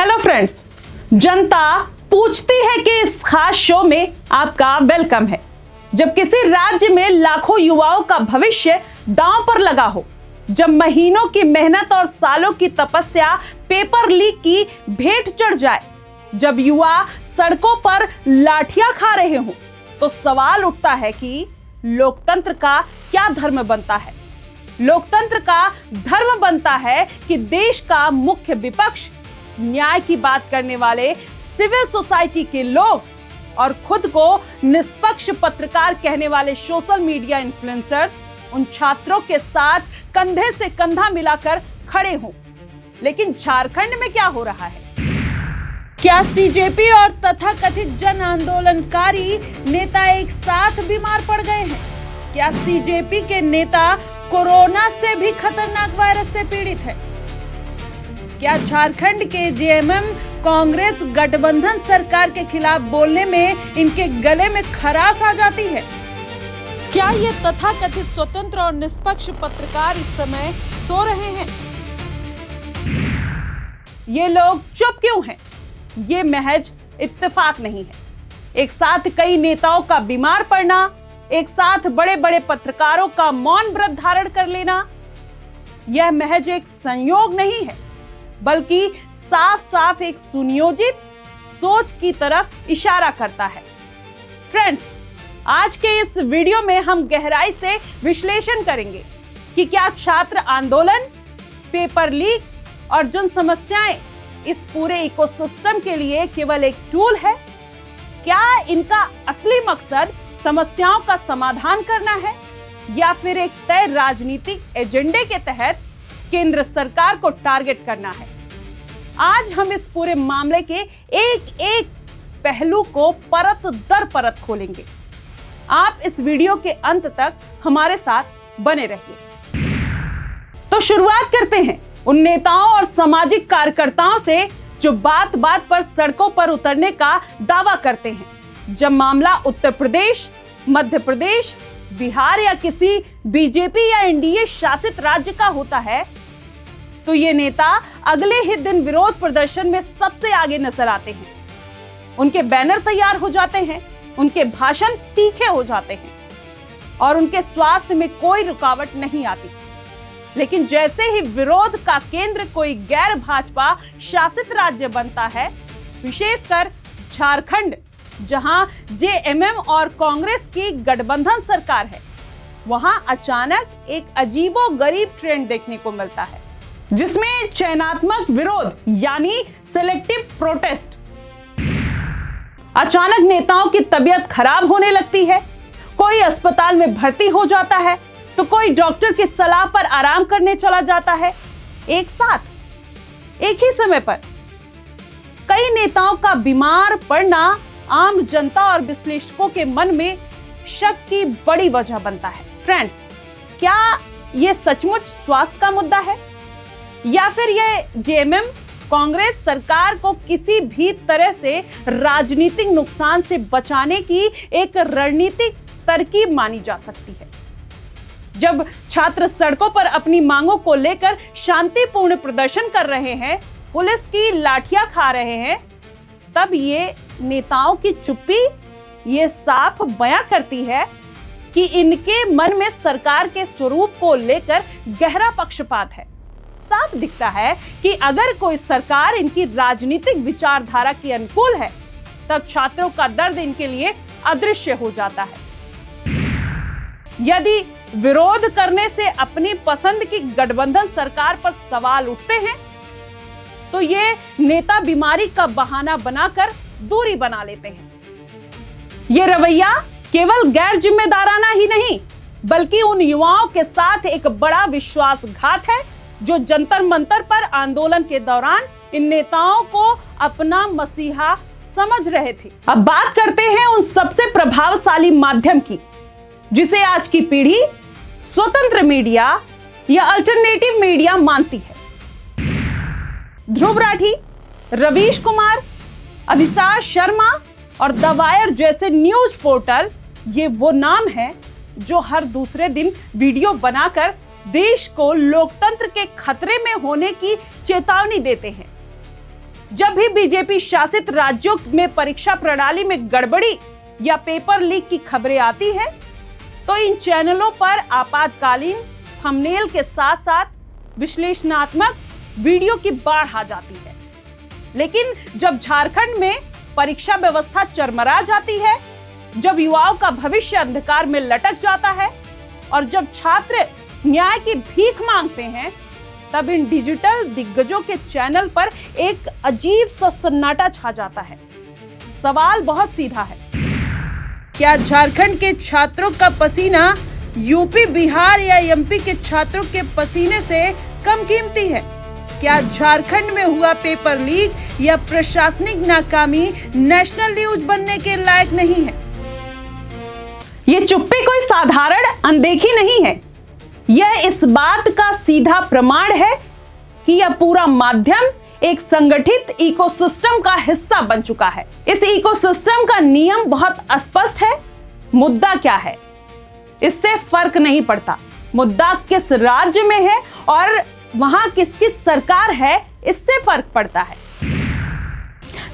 Hello friends, जनता पूछती है कि इस खास शो में आपका वेलकम है। जब किसी राज्य में लाखों युवाओं का भविष्य दांव पर लगा हो, जब महीनों की मेहनत और सालों की तपस्या पेपर लीक की भेंट चढ़ जाए, जब युवा सड़कों पर लाठियां खा रहे हों, तो सवाल उठता है कि लोकतंत्र का क्या धर्म बनता है। लोकतंत्र का धर्म बनता है कि देश का मुख्य विपक्ष, न्याय की बात करने वाले सिविल सोसाइटी के लोग और खुद को निष्पक्ष पत्रकार कहने वाले सोशल मीडिया इन्फ्लुएंसर्स उन छात्रों के साथ कंधे से कंधा मिलाकर खड़े हों। लेकिन झारखंड में क्या हो रहा है? क्या सीजेपी और तथाकथित जन आंदोलनकारी नेता एक साथ बीमार पड़ गए हैं? क्या सीजेपी के नेता कोरोना से भी खतरनाक वायरस से पीड़ित है? क्या झारखंड के जेएमएम कांग्रेस गठबंधन सरकार के खिलाफ बोलने में इनके गले में खराश आ जाती है? क्या ये तथाकथित स्वतंत्र और निष्पक्ष पत्रकार इस समय सो रहे हैं? ये लोग चुप क्यों हैं? ये महज इत्तेफाक नहीं है। एक साथ कई नेताओं का बीमार पड़ना, एक साथ बड़े बड़े पत्रकारों का मौन व्रत धारण कर लेना, यह महज एक संयोग नहीं है, बल्कि साफ साफ एक सुनियोजित सोच की तरफ इशारा करता है। फ्रेंड्स, आज के इस वीडियो में हम गहराई से विश्लेषण करेंगे कि क्या छात्र आंदोलन, पेपर लीक और जन समस्याएं इस पूरे इकोसिस्टम के लिए केवल एक टूल है? क्या इनका असली मकसद समस्याओं का समाधान करना है या फिर एक तय राजनीतिक एजेंडे के तहत केंद्र सरकार को टारगेट करना है? आज हम इस पूरे मामले के एक एक पहलू को परत दर परत खोलेंगे। आप इस वीडियो के अंत तक हमारे साथ बने रहिए। तो शुरुआत करते हैं उन नेताओं और सामाजिक कार्यकर्ताओं से जो बात बात पर सड़कों पर उतरने का दावा करते हैं। जब मामला उत्तर प्रदेश, मध्य प्रदेश, बिहार या किसी बीजेपी या एनडीए शासित राज्य का होता है, तो ये नेता अगले ही दिन विरोध प्रदर्शन में सबसे आगे नजर आते हैं। उनके बैनर तैयार हो जाते हैं, उनके भाषण तीखे हो जाते हैं और उनके स्वास्थ्य में कोई रुकावट नहीं आती। लेकिन जैसे ही विरोध का केंद्र कोई गैर भाजपा शासित राज्य बनता है, विशेषकर झारखंड, जहां जेएमएम और कांग्रेस की गठबंधन सरकार है, वहां अचानक एक अजीबोगरीब ट्रेंड देखने को मिलता है, जिसमें चयनात्मक विरोध यानी सिलेक्टिव प्रोटेस्ट। अचानक नेताओं की तबीयत खराब होने लगती है, कोई अस्पताल में भर्ती हो जाता है तो कोई डॉक्टर की सलाह पर आराम करने चला जाता है। एक साथ, एक ही समय पर कई नेताओं का बीमार पड़ना आम जनता और विश्लेषकों के मन में शक की बड़ी वजह बनता है। फ्रेंड्स, क्या यह सचमुच स्वास्थ्य का मुद्दा है या फिर यह जेएमएम कांग्रेस सरकार को किसी भी तरह से राजनीतिक नुकसान से बचाने की एक रणनीतिक तरकीब मानी जा सकती है? जब छात्र सड़कों पर अपनी मांगों को लेकर शांतिपूर्ण प्रदर्शन कर रहे हैं, पुलिस की लाठियां खा रहे हैं, तब ये नेताओं की चुप्पी ये साफ बयां करती है कि इनके मन में सरकार के स्वरूप को लेकर गहरा पक्षपात है। साफ दिखता है कि अगर कोई सरकार इनकी राजनीतिक विचारधारा के अनुकूल है, तब छात्रों का दर्द इनके लिए अदृश्य हो जाता है। यदि विरोध करने से अपनी पसंद की गठबंधन सरकार पर सवाल उठते हैं, तो ये नेता बीमारी का बहाना बनाकर दूरी बना लेते हैं। ये रवैया केवल गैर जिम्मेदाराना ही नहीं, बल्कि उन युवाओं के साथ एक बड़ा विश्वासघात है जो जंतर मंतर पर आंदोलन के दौरान इन नेताओं को अपना मसीहा समझ रहे थे। अब बात करते हैं उन सबसे प्रभावशाली माध्यम की, जिसे आज की पीढ़ी स्वतंत्र मीडिया या अल्टरनेटिव मीडिया मानती है। ध्रुव राठी, रवीश कुमार, अभिसार शर्मा और द वायर जैसे न्यूज पोर्टल, ये वो नाम हैं जो हर दूसरे दिन वीडियो बनाकर देश को लोकतंत्र के खतरे में होने की चेतावनी देते हैं। जब भी बीजेपी शासित राज्यों में परीक्षा प्रणाली में गड़बड़ी या पेपर लीक की खबरें आती है तो इन चैनलों पर आपातकालीन थंबनेल के साथ साथ विश्लेषणात्मक वीडियो की बाढ़ आ जाती है। लेकिन जब झारखंड में परीक्षा व्यवस्था चरमरा जाती है, जब युवाओं का भविष्य अंधकार में लटक जाता है और जब छात्र न्याय की भीख मांगते हैं, तब इन डिजिटल दिग्गजों के चैनल पर एक अजीब सा सन्नाटा छा जाता है। सवाल बहुत सीधा है, क्या झारखंड के छात्रों का पसीना यूपी, बिहार या एमपी के छात्रों के पसीने से कम कीमती है? क्या झारखंड में हुआ पेपर लीक या प्रशासनिक नाकामी नेशनल न्यूज बनने के लायक नहीं है? ये चुप्पी कोई साधारण अनदेखी नहीं है, यह इस बात का सीधा प्रमाण है कि यह पूरा माध्यम एक संगठित इकोसिस्टम का हिस्सा बन चुका है। इस इकोसिस्टम का नियम बहुत स्पष्ट है। मुद्दा क्या है, इससे फर्क नहीं पड़ता। मुद्दा किस राज्य में है और वहां किसकी सरकार है, इससे फर्क पड़ता है।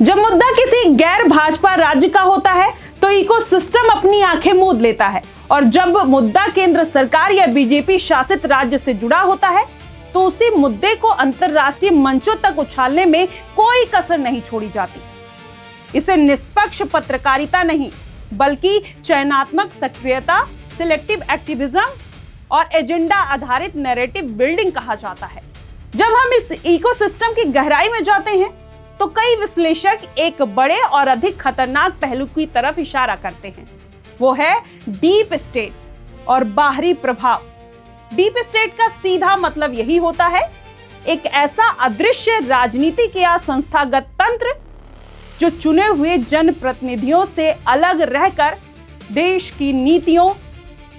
जब मुद्दा किसी गैर भाजपा राज्य का होता है तो इकोसिस्टम अपनी आंखें मूंद लेता है, और जब मुद्दा केंद्र सरकार या बीजेपी शासित राज्य से जुड़ा होता है तो उसी मुद्दे को अंतरराष्ट्रीय मंचों तक उछालने में कोई कसर नहीं छोड़ी जाती। इसे निष्पक्ष पत्रकारिता नहीं, बल्कि चयनात्मक सक्रियता, सिलेक्टिव एक्टिविज्म और एजेंडा आधारित नैरेटिव बिल्डिंग कहा जाता है। जब हम इस इकोसिस्टम की गहराई में जाते हैं तो कई विश्लेषक एक बड़े और अधिक खतरनाक पहलू की तरफ इशारा करते हैं, वो है डीप स्टेट और बाहरी प्रभाव। डीप स्टेट का सीधा मतलब यही होता है, एक ऐसा अदृश्य राजनीतिक या संस्थागत तंत्र जो चुने हुए जनप्रतिनिधियों से अलग रहकर देश की नीतियों,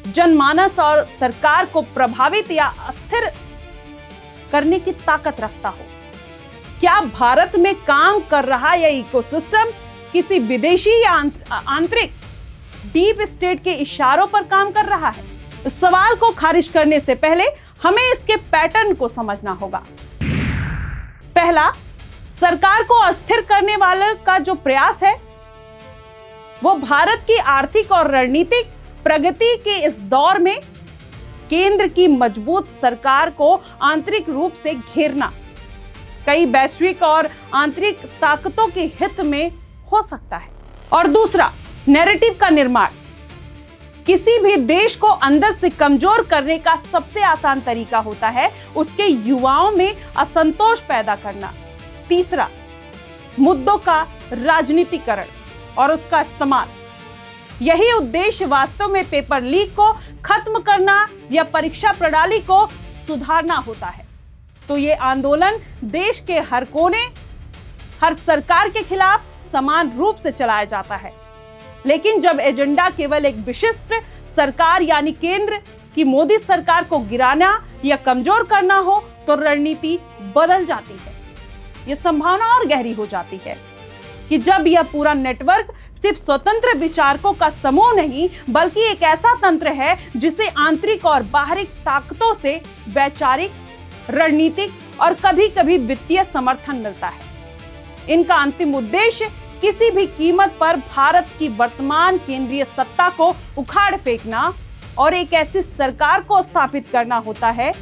जनमानस और सरकार को प्रभावित या अस्थिर करने की ताकत रखता हो। क्या भारत में काम कर रहा यह इकोसिस्टम किसी विदेशी या आंतरिक डीप स्टेट के इशारों पर काम कर रहा है? इस सवाल को खारिज करने से पहले हमें इसके पैटर्न को समझना होगा। पहला, सरकार को अस्थिर करने वाले का जो प्रयास है वो भारत की आर्थिक और रणनीतिक प्रगति के इस दौर में केंद्र की मजबूत सरकार को आंतरिक रूप से घेरना कई वैश्विक और आंतरिक ताकतों के हित में हो सकता है। और दूसरा, नैरेटिव का निर्माण। किसी भी देश को अंदर से कमजोर करने का सबसे आसान तरीका होता है उसके युवाओं में असंतोष पैदा करना। तीसरा, मुद्दों का राजनीतिकरण और उसका इस्तेमाल। यही उद्देश्य वास्तव में पेपर लीक को खत्म करना या परीक्षा प्रणाली को सुधारना होता है। तो ये आंदोलन देश के हर कोने, हर सरकार के खिलाफ समान रूप से चलाया जाता है। लेकिन जब एजेंडा केवल एक विशिष्ट सरकार यानी केंद्र की मोदी सरकार को गिराना या कमजोर करना हो तो रणनीति बदल जाती है। यह संभावना और गहरी हो जाती है कि जब यह पूरा नेटवर्क सिर्फ स्वतंत्र विचारकों का समूह नहीं बल्कि एक ऐसा तंत्र है जिसे आंतरिक और बाहरी ताकतों से वैचारिक, रणनीतिक और कभी-कभी वित्तीय समर्थन मिलता है। इनका अंतिम उद्देश्य किसी भी कीमत पर भारत की वर्तमान केंद्रीय सत्ता को उखाड़ फेंकना और एक ऐसी सरकार को स्थापित करना होता है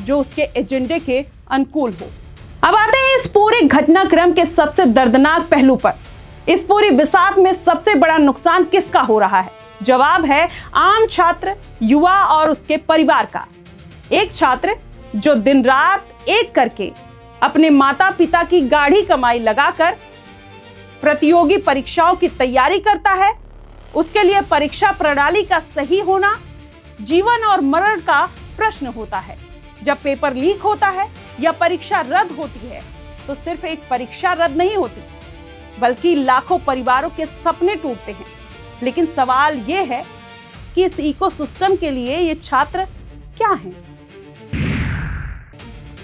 जो उसके एजेंडे के अनुकूल हो। अब आते हैं इस पूरे घटनाक्रम के सबसे दर्दनाक पहलू पर। इस पूरी बिसात में सबसे बड़ा नुकसान किसका हो रहा है? जवाब है आम छात्र, युवा और उसके परिवार का। एक छात्र जो दिन रात एक करके अपने माता पिता की गाढ़ी कमाई लगाकर प्रतियोगी परीक्षाओं की तैयारी करता है, उसके लिए परीक्षा प्रणाली का सही होना जीवन और मरण का प्रश्न होता है। जब पेपर लीक होता है या परीक्षा रद्द होती है तो सिर्फ एक परीक्षा रद्द नहीं होती बल्कि लाखों परिवारों के सपने टूटते हैं। लेकिन सवाल यह है कि इस इकोसिस्टम के लिए ये छात्र क्या हैं?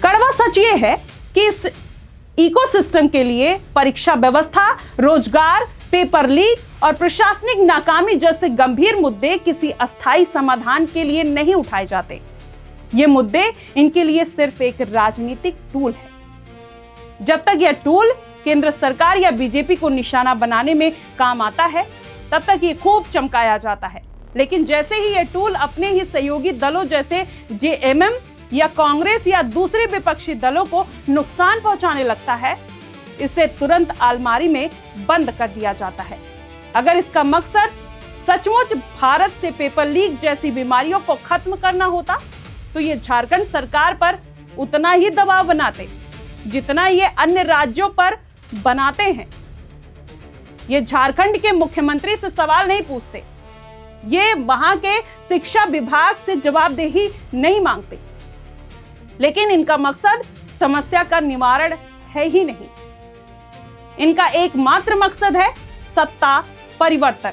कड़वा सच ये है कि इस इकोसिस्टम के लिए परीक्षा व्यवस्था, रोजगार, पेपर लीक और प्रशासनिक नाकामी जैसे गंभीर मुद्दे किसी अस्थायी समाधान के लिए नहीं उठाए जाते। ये मुद्दे इनके लिए सिर्फ एक राजनीतिक टूल है। जब तक यह टूल केंद्र सरकार या बीजेपी को निशाना बनाने में काम आता है, तब तक ये खूब चमकाया जाता है। लेकिन जैसे ही ये टूल अपने ही सहयोगी दलों जैसे जेएमएम या कांग्रेस या दूसरे विपक्षी दलों को नुकसान पहुंचाने लगता है, इसे तुरंत अलमारी में बंद कर दिया जाता है। अगर इसका मकसद सचमुच भारत से पेपर लीक जैसी बीमारियों को खत्म करना होता, तो ये झारखंड सरकार पर उतना ही दबाव बनाते जितना ये अन्य राज्यों पर बनाते हैं। ये झारखंड के मुख्यमंत्री से सवाल नहीं पूछते, ये वहां के शिक्षा विभाग से जवाबदेही नहीं मांगते, लेकिन इनका मकसद समस्या का निवारण है ही नहीं। इनका एकमात्र मकसद है सत्ता परिवर्तन।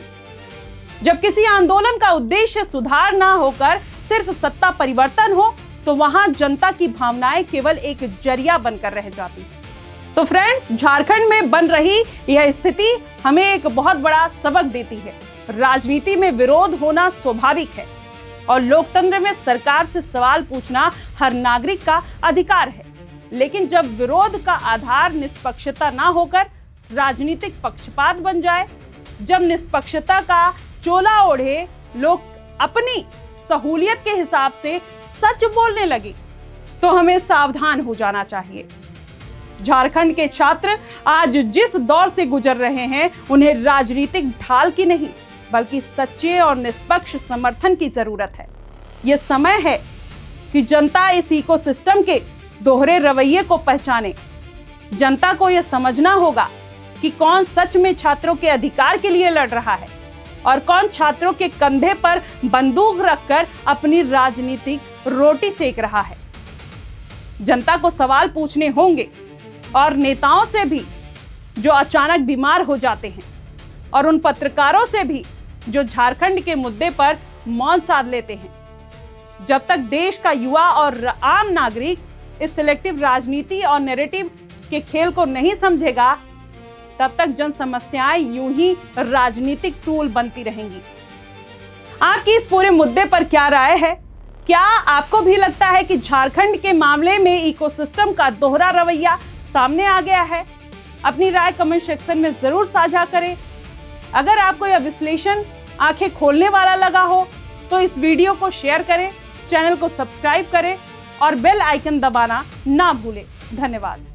जब किसी आंदोलन का उद्देश्य सुधार ना होकर सिर्फ सत्ता परिवर्तन हो, तो वहां जनता की भावनाएं केवल एक जरिया बनकर रह जाती है। तो फ्रेंड्स, झारखंड में बन रही यह स्थिति हमें एक बहुत बड़ा सबक देती है। राजनीति में विरोध होना स्वाभाविक है और लोकतंत्र में सरकार से सवाल पूछना हर नागरिक का अधिकार है। लेकिन जब विरोध का आधार निष्पक्षता ना होकर राजनीतिक पक्षपात बन जाए, जब निष्पक्षता का चोला ओढ़े लोग अपनी सहूलियत के हिसाब से सच बोलने लगे, तो हमें सावधान हो जाना चाहिए। झारखंड के छात्र आज जिस दौर से गुजर रहे हैं, उन्हें राजनीतिक ढाल की नहीं बल्कि सच्चे और निष्पक्ष समर्थन की जरूरत है। यह समय है कि जनता इस इकोसिस्टम के दोहरे रवैये को पहचाने। जनता को यह समझना होगा कि कौन सच में छात्रों के अधिकार के लिए लड़ रहा है और कौन छात्रों के कंधे पर बंदूक रखकर अपनी राजनीतिक रोटी सेक रहा है। जनता को सवाल पूछने होंगे और नेताओं से भी जो अचानक बीमार हो जाते हैं, और उन पत्रकारों से भी जो झारखंड के मुद्दे पर मौन साध लेते हैं। जब तक देश का युवा और आम नागरिक इस सिलेक्टिव राजनीति और नैरेटिव के खेल को नहीं समझेगा, तब तक जन समस्याएं यूं ही राजनीतिक टूल बनती रहेंगी। आपकी इस पूरे मुद्दे पर क्या राय है? क्या आपको भी लगता है कि झारखंड के मामले में इकोसिस्टम का दोहरा रवैया सामने आ गया है? अपनी राय कमेंट सेक्शन में जरूर साझा करें। अगर आपको यह विश्लेषण आंखें खोलने वाला लगा हो, तो इस वीडियो को शेयर करें, चैनल को सब्सक्राइब करें और बेल आइकन दबाना ना भूलें। धन्यवाद।